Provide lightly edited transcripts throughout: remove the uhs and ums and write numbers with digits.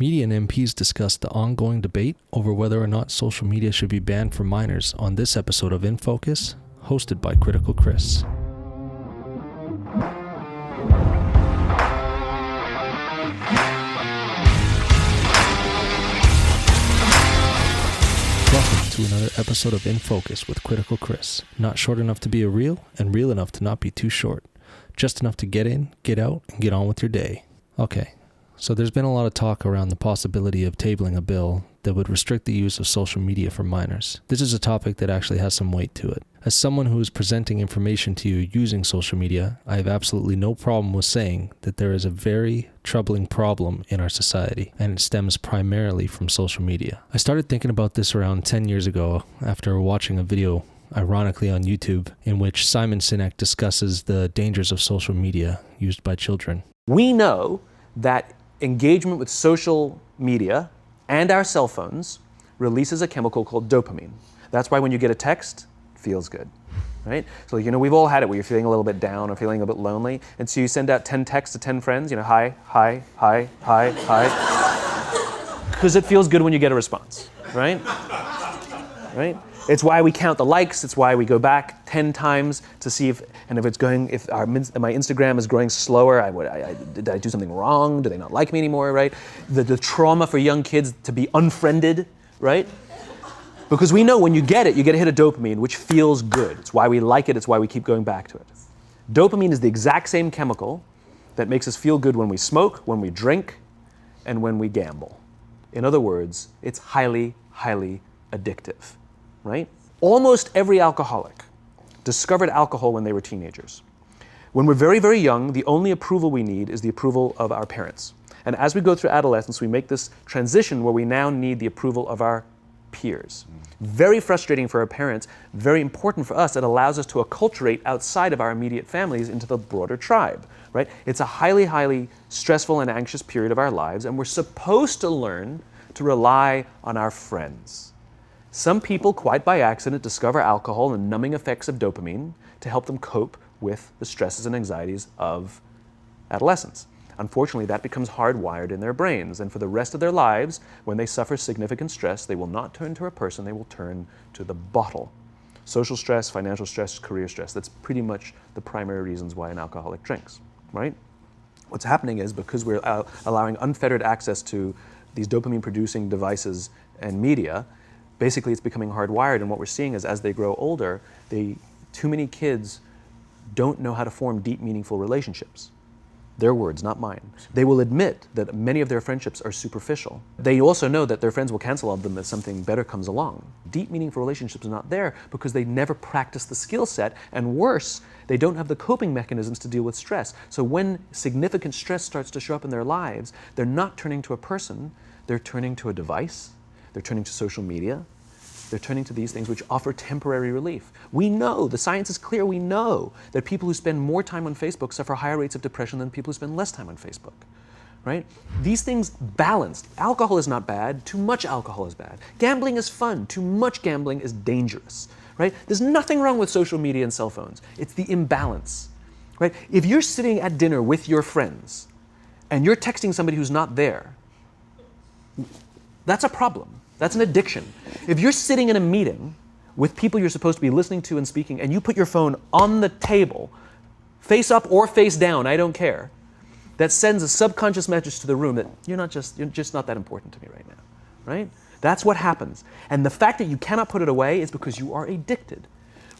Media and MPs discussed the ongoing debate over whether or not social media should be banned for minors on this episode of In Focus, hosted by Critical Chris. Welcome to another episode of In Focus with Critical Chris. Not short enough to be a reel, and real enough to not be too short. Just enough to get in, get out, and get on with your day. Okay. So there's been a lot of talk around the possibility of tabling a bill that would restrict the use of social media for minors. This is a topic that actually has some weight to it. As someone who is presenting information to you using social media, I have absolutely no problem with saying that there is a very troubling problem in our society, and it stems primarily from social media. I started thinking about this around 10 years ago after watching a video, ironically on YouTube, in which Sinek discusses the dangers of social media used by children. We know that engagement with social media and our cell phones releases a chemical called dopamine. That's why when you get a text, it feels good, right? So, we've all had it where you're feeling a little bit down or feeling a bit lonely, and so you send out 10 texts to 10 friends, hi, hi, hi, hi, hi, because it feels good when you get a response, right? Right? It's why we count the likes. It's why we go back 10 times to see if my Instagram is growing slower, did I do something wrong? Do they not like me anymore, right? The trauma for young kids to be unfriended, right? Because we know when you get a hit of dopamine, which feels good. It's why we like it. It's why we keep going back to it. Dopamine is the exact same chemical that makes us feel good when we smoke, when we drink, and when we gamble. In other words, it's highly, highly addictive. Right? Almost every alcoholic discovered alcohol when they were teenagers. When we're very, very young, the only approval we need is the approval of our parents. And as we go through adolescence, we make this transition where we now need the approval of our peers. Very frustrating for our parents, very important for us. It allows us to acculturate outside of our immediate families into the broader tribe. Right? It's a highly, highly stressful and anxious period of our lives, and we're supposed to learn to rely on our friends. Some people, quite by accident, discover alcohol and numbing effects of dopamine to help them cope with the stresses and anxieties of adolescence. Unfortunately, that becomes hardwired in their brains, and for the rest of their lives, when they suffer significant stress, they will not turn to a person, they will turn to the bottle. Social stress, financial stress, career stress, that's pretty much the primary reasons why an alcoholic drinks, right? What's happening is because we're allowing unfettered access to these dopamine-producing devices and media, basically, it's becoming hardwired, and what we're seeing is as they grow older, too many kids don't know how to form deep, meaningful relationships. Their words, not mine. They will admit that many of their friendships are superficial. They also know that their friends will cancel on them if something better comes along. Deep, meaningful relationships are not there because they never practice the skill set, and worse, they don't have the coping mechanisms to deal with stress. So when significant stress starts to show up in their lives, they're not turning to a person, they're turning to a device. They're turning to social media. They're turning to these things which offer temporary relief. We know, the science is clear, we know that people who spend more time on Facebook suffer higher rates of depression than people who spend less time on Facebook, right? These things balanced. Alcohol is not bad, too much alcohol is bad. Gambling is fun, too much gambling is dangerous, right? There's nothing wrong with social media and cell phones. It's the imbalance, right? If you're sitting at dinner with your friends and you're texting somebody who's not there, that's a problem. That's an addiction. If you're sitting in a meeting with people you're supposed to be listening to and speaking, and you put your phone on the table, face up or face down, I don't care, that sends a subconscious message to the room that you're just not that important to me right now, right? That's what happens. And the fact that you cannot put it away is because you are addicted,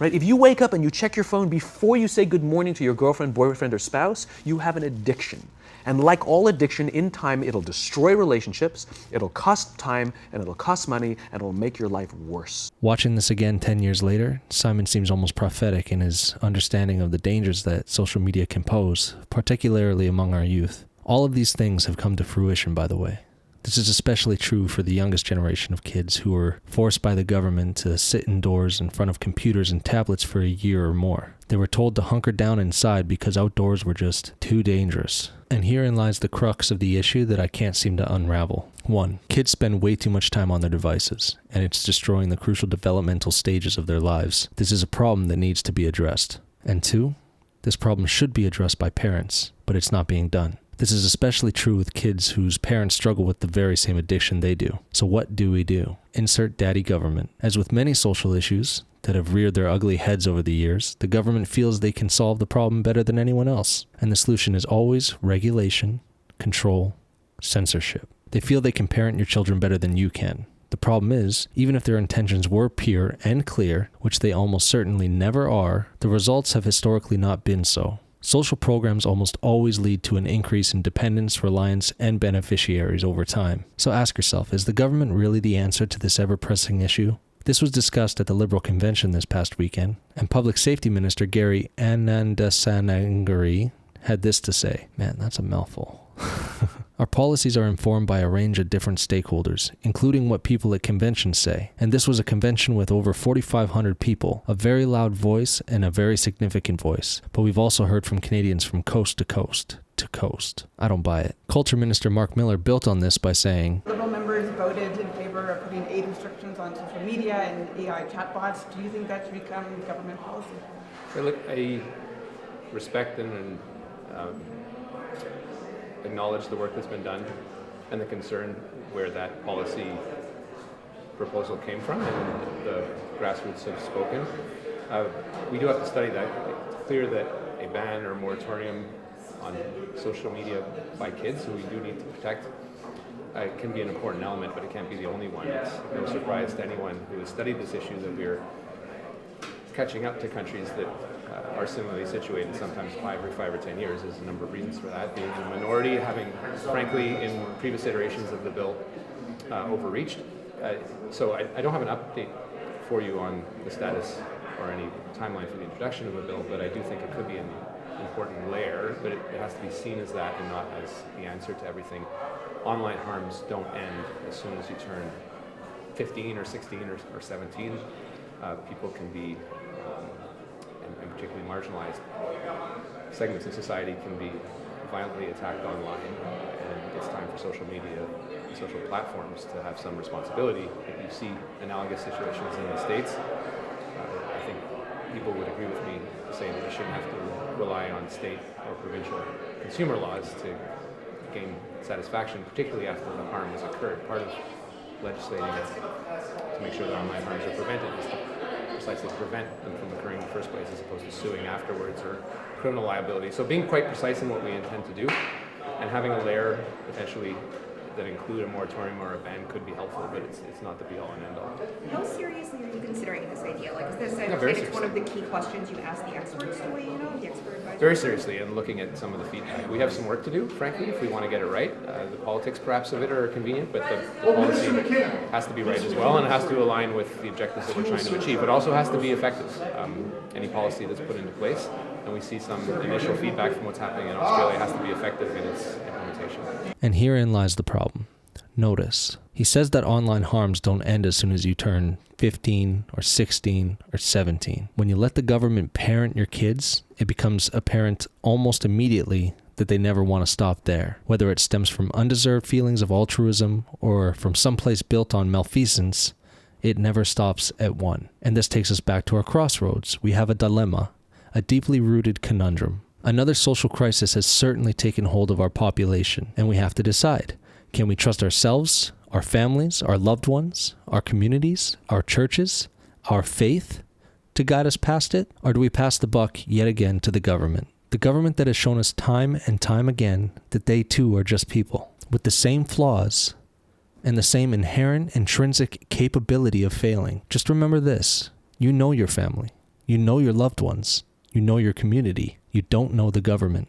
right? If you wake up and you check your phone before you say good morning to your girlfriend, boyfriend, or spouse, you have an addiction. And like all addiction, in time, it'll destroy relationships, it'll cost time, and it'll cost money, and it'll make your life worse. Watching this again 10 years later, Simon seems almost prophetic in his understanding of the dangers that social media can pose, particularly among our youth. All of these things have come to fruition, by the way. This is especially true for the youngest generation of kids who were forced by the government to sit indoors in front of computers and tablets for a year or more. They were told to hunker down inside because outdoors were just too dangerous. And herein lies the crux of the issue that I can't seem to unravel. 1. Kids spend way too much time on their devices, and it's destroying the crucial developmental stages of their lives. This is a problem that needs to be addressed. And 2, this problem should be addressed by parents, but it's not being done. This is especially true with kids whose parents struggle with the very same addiction they do. So what do we do? Insert daddy government. As with many social issues that have reared their ugly heads over the years, the government feels they can solve the problem better than anyone else. And the solution is always regulation, control, censorship. They feel they can parent your children better than you can. The problem is, even if their intentions were pure and clear, which they almost certainly never are, the results have historically not been so. Social programs almost always lead to an increase in dependence, reliance, and beneficiaries over time. So ask yourself, is the government really the answer to this ever-pressing issue? This was discussed at the Liberal Convention this past weekend, and Public Safety Minister Gary Anandasanagari had this to say. Man, that's a mouthful. Our policies are informed by a range of different stakeholders, including what people at conventions say. And this was a convention with over 4,500 people, a very loud voice and a very significant voice. But we've also heard from Canadians from coast to coast to coast. I don't buy it. Culture Minister Mark Miller built on this by saying, Liberal members voted in favor of putting age restrictions on social media and AI chatbots. Do you think that should become government policy? I respect and acknowledge the work that's been done and the concern where that policy proposal came from, and the grassroots have spoken. We do have to study that. It's clear that a ban or moratorium on social media by kids, who we do need to protect, can be an important element, but it can't be the only one. It's no surprise to anyone who has studied this issue that we're catching up to countries that are similarly situated, sometimes 5 or 10 years. There's a number of reasons for that. Being in a minority, having, frankly, in previous iterations of the bill, overreached. So I don't have an update for you on the status or any timeline for the introduction of a bill, but I do think it could be an important layer, but it has to be seen as that and not as the answer to everything. Online harms don't end as soon as you turn 15 or 16 or 17. People can be, and particularly marginalized segments of society, can be violently attacked online, and it's time for social media, social platforms to have some responsibility. If you see analogous situations in the States, I think people would agree with me saying that we shouldn't have to rely on state or provincial consumer laws to gain satisfaction, particularly after the harm has occurred. Part of legislating to make sure that online harms are prevented is to precisely prevent them from occurring in the first place, as opposed to suing afterwards or criminal liability. So being quite precise in what we intend to do, and having a layer potentially that include a moratorium or a ban could be helpful, but it's not the be-all and end-all. How seriously are you considering this idea? Like, is this it's one of the key questions you ask the experts to weigh in on, the expert advisors? Very seriously, and looking at some of the feedback. We have some work to do, frankly, if we want to get it right. The politics, perhaps, of it are convenient, but the policy has to be right as well, and it has to align with the objectives that we're trying to achieve. It also has to be effective. Any policy that's put into place, and we see some initial feedback from what's happening in Australia, has to be effective in its implementation. and herein lies the problem. Notice, he says that online harms don't end as soon as you turn 15 or 16 or 17. When you let the government parent your kids, it becomes apparent almost immediately that they never want to stop there. Whether it stems from undeserved feelings of altruism or from someplace built on malfeasance, it never stops at one. And this takes us back to our crossroads. We have a dilemma, a deeply rooted conundrum. Another social crisis has certainly taken hold of our population, and we have to decide. Can we trust ourselves, our families, our loved ones, our communities, our churches, our faith to guide us past it? Or do we pass the buck yet again to the government? The government that has shown us time and time again that they too are just people with the same flaws and the same inherent intrinsic capability of failing. Just remember this. You know your family. You know your loved ones. You know your community. You don't know the government.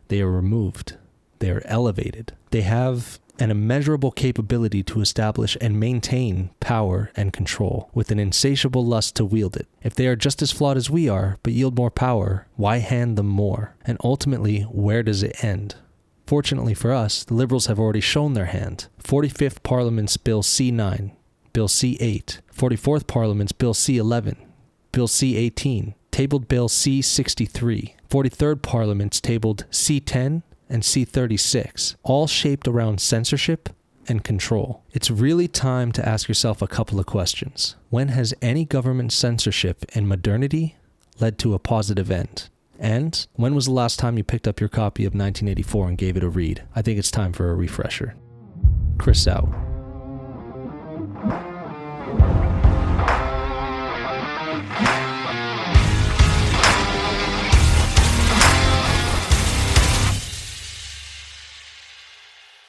They are removed. They are elevated. They have an immeasurable capability to establish and maintain power and control with an insatiable lust to wield it. If they are just as flawed as we are, but yield more power, why hand them more? And ultimately, where does it end? Fortunately for us, the Liberals have already shown their hand. 45th Parliament's Bill C9, Bill C8, 44th Parliament's Bill C11, Bill C18, tabled Bill C63, 43rd Parliament's tabled C10, and C36, all shaped around censorship and control. It's really time to ask yourself a couple of questions. When has any government censorship in modernity led to a positive end? And when was the last time you picked up your copy of 1984 and gave it a read? I think it's time for a refresher. Chris out.